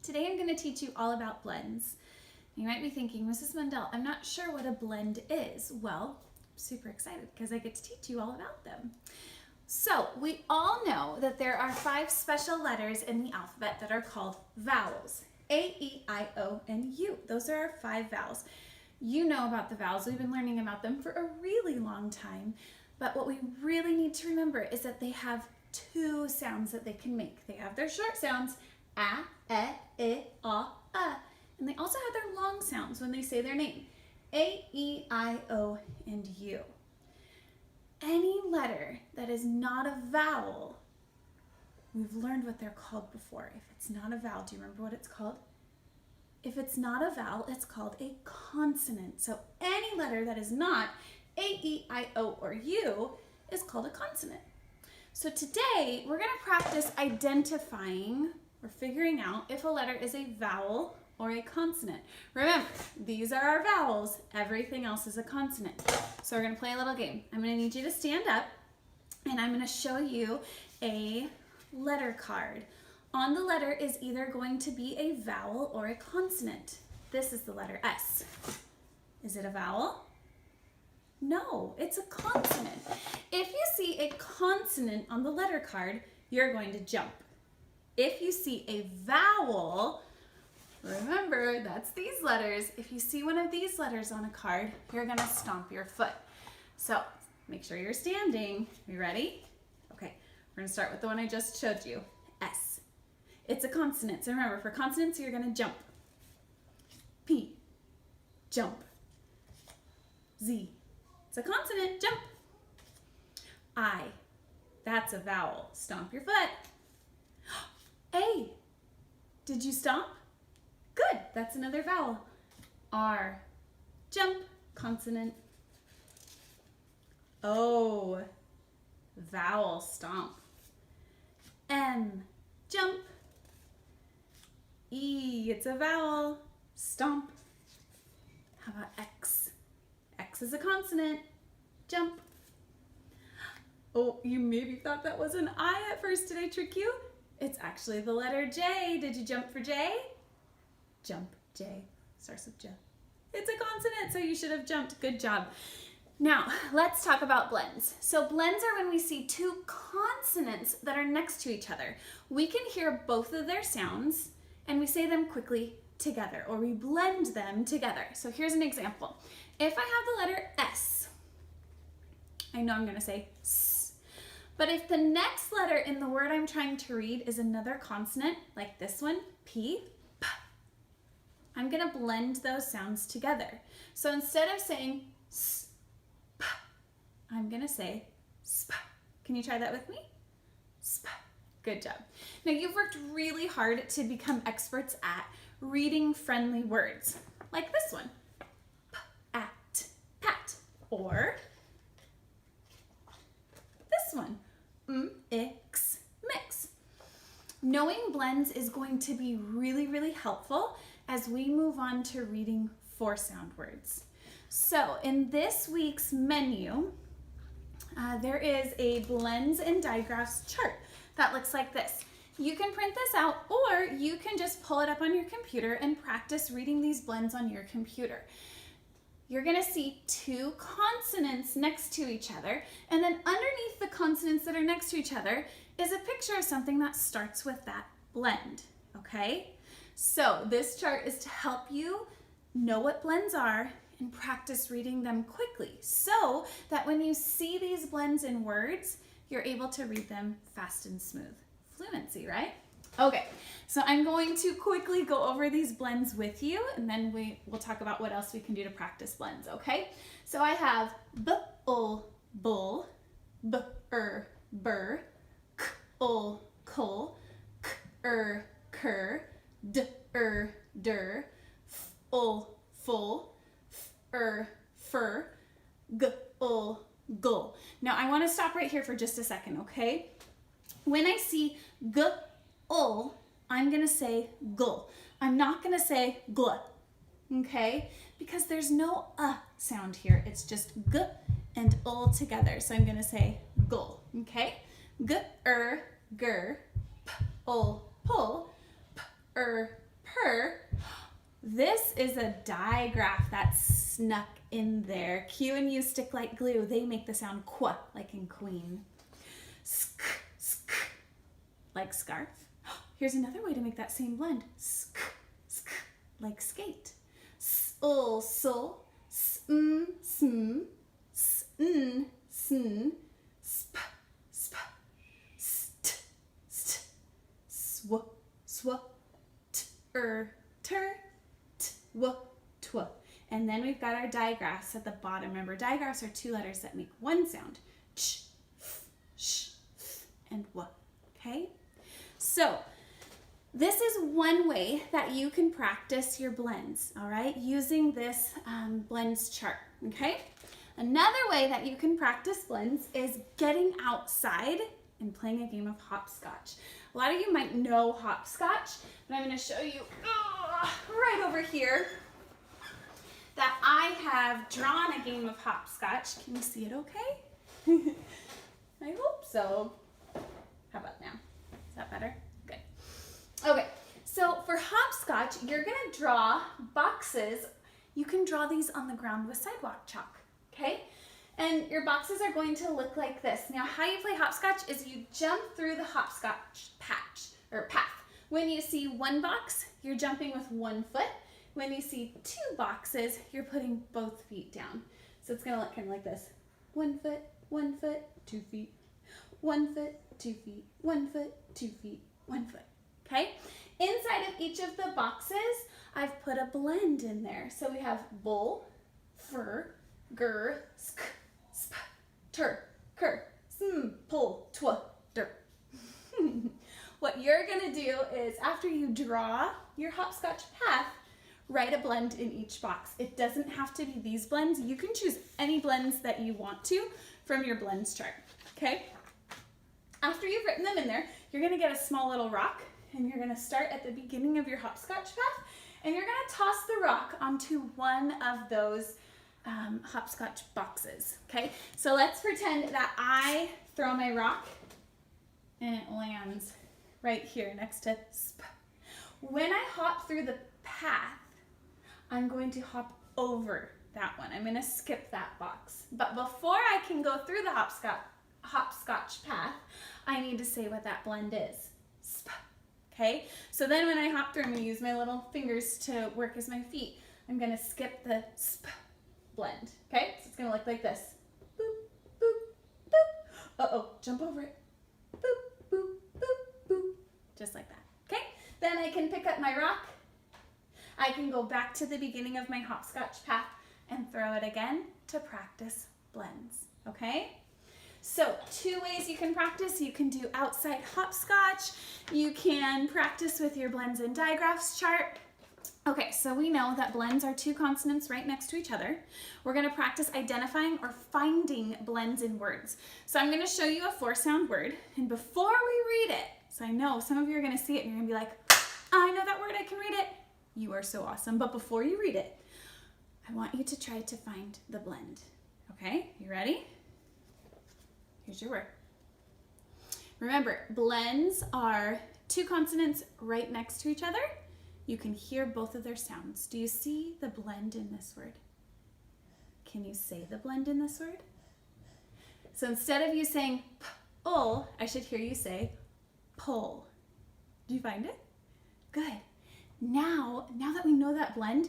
Today I'm going to teach you all about blends. You might be thinking, Mrs. Mundell, I'm not sure what a blend is. Well, I'm super excited because I get to teach you all about them. So we all know that there are 5 special letters in the alphabet that are called vowels. A, E, I, O, and U. Those are our 5 vowels. You know about the vowels. We've been learning about them for a really long time. But what we really need to remember is that they have 2 sounds that they can make. They have their short sounds, a, e, I, and they also have their long sounds when they say their name, A, E, I, O, and U. Any letter that is not a vowel, we've learned what they're called before. If it's not a vowel, do you remember what it's called? If it's not a vowel, it's called a consonant. So any letter that is not A, E, I, O, or U is called a consonant. So today, we're going to practice identifying or figuring out if a letter is a vowel or a consonant. Remember, these are our vowels. Everything else is a consonant. So we're going to play a little game. I'm going to need you to stand up, and I'm going to show you a letter card. On the letter is either going to be a vowel or a consonant. This is the letter S. Is it a vowel? No, it's a consonant. If you see a consonant on the letter card, you're going to jump. If you see a vowel, remember, that's these letters. If you see one of these letters on a card, you're going to stomp your foot. So make sure you're standing. You ready? Okay, we're going to start with the one I just showed you, S. It's a consonant. So remember, for consonants, you're going to jump. P, jump. Z, it's a consonant, jump. I, that's a vowel. Stomp your foot. A, did you stomp? Good, that's another vowel. R, jump, consonant. O, vowel, stomp. M, jump. E, it's a vowel, stomp. How about X? X is a consonant, jump. Oh, you maybe thought that was an I at first. Did I trick you? It's actually the letter J. Did you jump for J? Jump, J, starts with J. It's a consonant, so you should have jumped. Good job. Now, let's talk about blends. So blends are when we see 2 consonants that are next to each other. We can hear both of their sounds, and we say them quickly together, or we blend them together. So here's an example. If I have the letter S, I know I'm going to say S. But if the next letter in the word I'm trying to read is another consonant, like this one, P, P, I'm going to blend those sounds together. So instead of saying S, P, I'm going to say Sp. Can you try that with me? Sp. Good job. Now you've worked really hard to become experts at reading friendly words, like this one, P, at, pat, or this one, ix, mix. Knowing blends is going to be really, really helpful as we move on to reading 4-sound words. So in this week's menu, there is a blends and digraphs chart that looks like this. You can print this out, or you can just pull it up on your computer and practice reading these blends on your computer. You're going to see 2 consonants next to each other, and then underneath the consonants that are next to each other is a picture of something that starts with that blend, okay? So this chart is to help you know what blends are and practice reading them quickly so that when you see these blends in words, you're able to read them fast and smooth. Fluency, right? Okay, so I'm going to quickly go over these blends with you, and then we'll talk about what else we can do to practice blends, okay? So I have b-ul, bull, b-er, burr, k-ul, kull, k-er, cur, d-er, der, f-ul, full, f-er, fur, g-ul, gull. Now I want to stop right here for just a second, okay? When I see g-ul, I'm going to say gull. I'm not going to say gl, okay? Because there's no sound here. It's just g and ul together. So I'm going to say gull, okay? G-er, gur, p-ul, pull, p-er, ter. This is a digraph that's snuck in there. Q and U stick like glue. They make the sound qua, like in queen. Sk, sk, like scarf. Here's another way to make that same blend. Sk, sk, like skate. Sul, sul, sm, sm, sn, sn, sp, sp, st, st, sw, sw, ter, ter, tw, tw. And then we've got our digraphs at the bottom. Remember, digraphs are two letters that make one sound. Ch, f, sh, f, and w. Okay? So, this is one way that you can practice your blends, all right, using this blends chart, okay? Another way that you can practice blends is getting outside and playing a game of hopscotch. A lot of you might know hopscotch, but I'm going to show you right over here that I have drawn a game of hopscotch. Can you see it okay? I hope so. How about now? Is that better? Good. Okay, so for hopscotch, you're going to draw boxes. You can draw these on the ground with sidewalk chalk, okay? And your boxes are going to look like this. Now, how you play hopscotch is you jump through the hopscotch path. When you see one box, you're jumping with one foot. When you see two boxes, you're putting both feet down. So it's gonna look kind of like this. 1 foot, 2 feet. 1 foot, 2 feet. 1 foot, 2 feet. 1 foot, okay? Inside of each of the boxes, I've put a blend in there. So we have bull, fur, gur, sk, sp, ter, ker, sm, pull, tw, der. What you're gonna do is after you draw your hopscotch path, write a blend in each box. It doesn't have to be these blends. You can choose any blends that you want to from your blends chart, okay? After you've written them in there, you're gonna get a small little rock and you're gonna start at the beginning of your hopscotch path and you're gonna toss the rock onto one of those hopscotch boxes, okay? So let's pretend that I throw my rock and it lands right here next to sp. When I hop through the path, I'm going to hop over that one. I'm going to skip that box. But before I can go through the hopscotch path, I need to say what that blend is. Sp. Okay? So then when I hop through, I'm going to use my little fingers to work as my feet. I'm going to skip the sp blend. Okay? So it's going to look like this. Boop, boop, boop. Uh-oh, jump over it. Boop, boop, boop, boop. Just like that. Okay? Then I can pick up my rock. I can go back to the beginning of my hopscotch path and throw it again to practice blends, okay? So 2 ways you can practice. You can do outside hopscotch. You can practice with your blends and digraphs chart. Okay, so we know that blends are 2 consonants right next to each other. We're gonna practice identifying or finding blends in words. So I'm gonna show you a 4-sound word, and before we read it, so I know some of you are gonna see it and you're gonna be like, I know that word, I can read it. You are so awesome. But before you read it, I want you to try to find the blend. Okay, you ready? Here's your word. Remember, blends are 2 consonants right next to each other. You can hear both of their sounds. Do you see the blend in this word? Can you say the blend in this word? So instead of you saying pull, I should hear you say pull. Do you find it? Good. Now that we know that blend,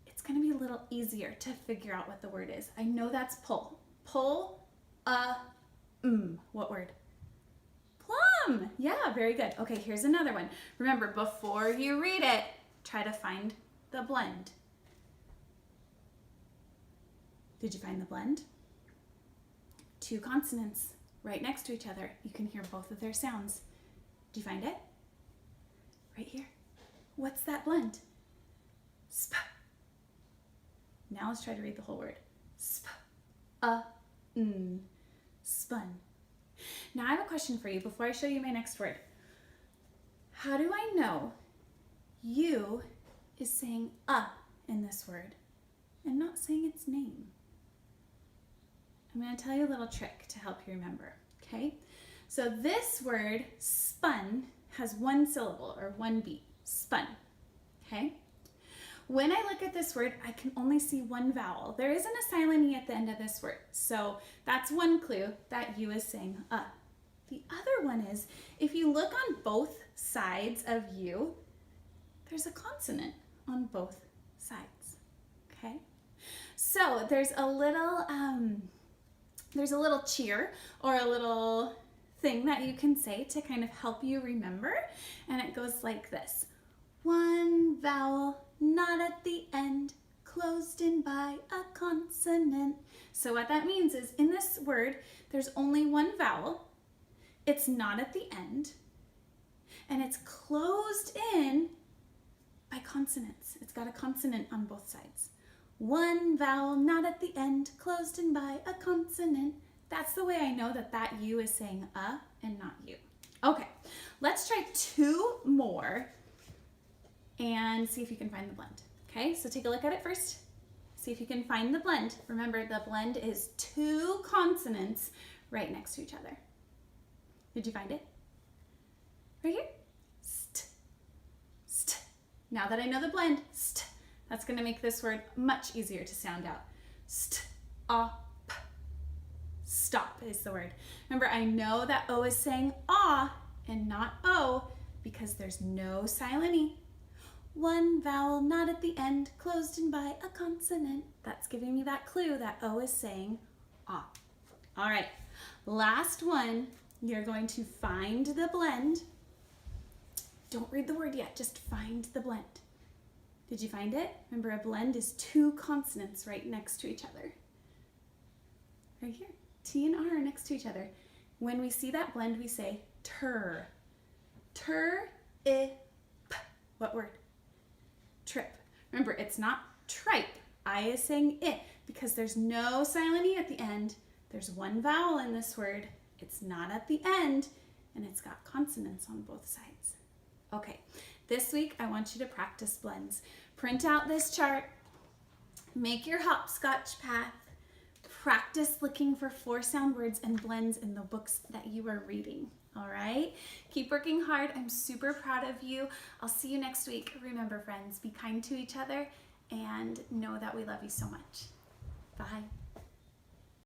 it's going to be a little easier to figure out what the word is. I know that's pull. Pull, what word? Plum. Yeah, very good. Okay, here's another one. Remember, before you read it, try to find the blend. Did you find the blend? 2 consonants right next to each other. You can hear both of their sounds. Do you find it? Right here. What's that blend? Sp. Now let's try to read the whole word. Sp. Spun. Now I have a question for you before I show you my next word. How do I know you is saying in this word and not saying its name? I'm going to tell you a little trick to help you remember, okay? So this word, spun, has 1 syllable or 1 beat. Spun. okay? When I look at this word, I can only see one vowel. There isn't a silent E at the end of this word. So that's one clue that U is saying The other one is, if you look on both sides of U, there's a consonant on both sides, okay? So there's a little cheer or a little thing that you can say to kind of help you remember, and it goes like this. One vowel, not at the end, closed in by a consonant. So what that means is in this word, there's only one vowel, it's not at the end, and it's closed in by consonants. It's got a consonant on both sides. One vowel, not at the end, closed in by a consonant. That's the way I know that that U is saying and not U. Okay, let's try two more and see if you can find the blend. Okay, so take a look at it first. See if you can find the blend. Remember, the blend is two consonants right next to each other. Did you find it? Right here? St, st. Now that I know the blend, st, that's going to make this word much easier to sound out. St, p. Stop is the word. Remember, I know that O is saying and not O because there's no silent E. One vowel, not at the end, closed in by a consonant. That's giving me that clue that O is saying All right, last one. You're going to find the blend. Don't read the word yet, just find the blend. Did you find it? Remember, a blend is two consonants right next to each other. Right here, T and R are next to each other. When we see that blend, we say ter. Ter, I, p. What word? Trip. Remember, it's not tripe. I is saying it because there's no silent E at the end. There's one vowel in this word. It's not at the end, and it's got consonants on both sides. Okay, this week I want you to practice blends. Print out this chart, make your hopscotch path, practice looking for 4-sound words and blends in the books that you are reading. All right, keep working hard. I'm super proud of you. I'll see you next week. Remember, friends, be kind to each other and know that we love you so much. Bye.